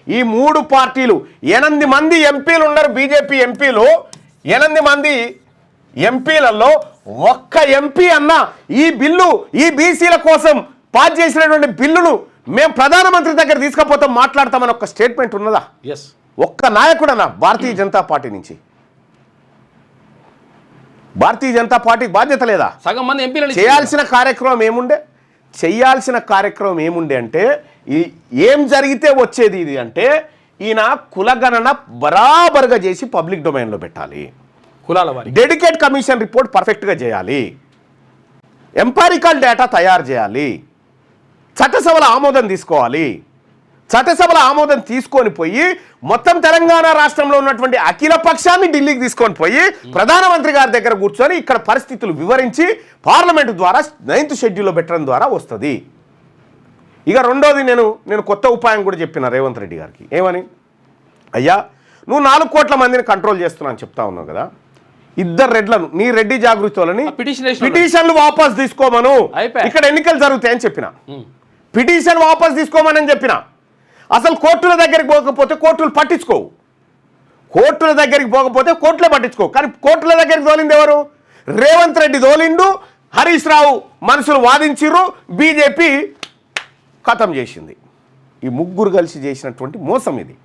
ఈ 3 పార్టీలు 8 మంది ఎంపీలు ఉన్నారు. బీజేపీ ఎంపీలు 8 మంది ఎంపీలలో ఒక్క ఎంపీ అన్న ఈ బిల్లు ఈ బీసీల కోసం పాస్ చేసినటువంటి బిల్లును మేము ప్రధానమంత్రి దగ్గర తీసుకపోతాం మాట్లాడతామని ఒక స్టేట్మెంట్ ఉన్నదా? ఒక్క నాయకుడన్నా భారతీయ జనతా పార్టీ నుంచి? భారతీయ జనతా పార్టీకి బాధ్యత లేదా? సగం మంది ఎంపీలు చేయాల్సిన కార్యక్రమం ఏముండే అంటే ఏం జరిగితే వచ్చేది ఇది అంటే ఈయన కులగణన బరాబర్గా చేసి పబ్లిక్ డొమైన్లో పెట్టాలి. కులాల వారి డెడికేట్ కమిషన్ రిపోర్ట్ పర్ఫెక్ట్గా చేయాలి. ఎంపారికల్ డేటా తయారు చేయాలి. చట్టసభల ఆమోదం తీసుకోవాలి. చట్టసభల ఆమోదం తీసుకొని పోయి మొత్తం తెలంగాణ రాష్ట్రంలో ఉన్నటువంటి అఖిల పక్షాన్ని ఢిల్లీకి తీసుకొని పోయి ప్రధానమంత్రి గారి దగ్గర కూర్చొని ఇక్కడ పరిస్థితులు వివరించి పార్లమెంటు ద్వారా 9th షెడ్యూల్లో పెట్టడం ద్వారా వస్తుంది. ఇక రెండోది నేను కొత్త ఉపాయం కూడా చెప్పిన రేవంత్ రెడ్డి గారికి. ఏమని? అయ్యా నువ్వు 4 కోట్ల మందిని కంట్రోల్ చేస్తున్నాను చెప్తా ఉన్నావు కదా, 2 రెడ్లను నీ రెడ్డి జాగృతులని పిటిషన్లు వాపస్ తీసుకోమను. ఇక్కడ ఎన్నికలు జరుగుతాయని చెప్పిన, పిటిషన్ వాపస్ తీసుకోమని చెప్పిన. అసలు కోర్టుల దగ్గరికి పోకపోతే కోర్టులు పట్టించుకోవు, కోర్టుల దగ్గరికి పోకపోతే కోర్టులే పట్టించుకోవు. కానీ కోర్టుల దగ్గరికి తోలింది ఎవరు? రేవంత్ రెడ్డి తోలిండు, హరీష్ రావు మనుషులు వాదించిర్రు, బీజేపీ ఖతం చేసింది. ఈ ముగ్గురు కలిసి చేసినటువంటి మోసం ఇది.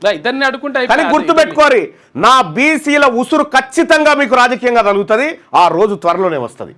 ఇద్దరిని అడుకుంటే కానీ గుర్తుపెట్టుకోరి, నా బీసీల ఉసురు ఖచ్చితంగా మీకు రాజకీయంగా తగులుతుంది. ఆ రోజు త్వరలోనే వస్తుంది.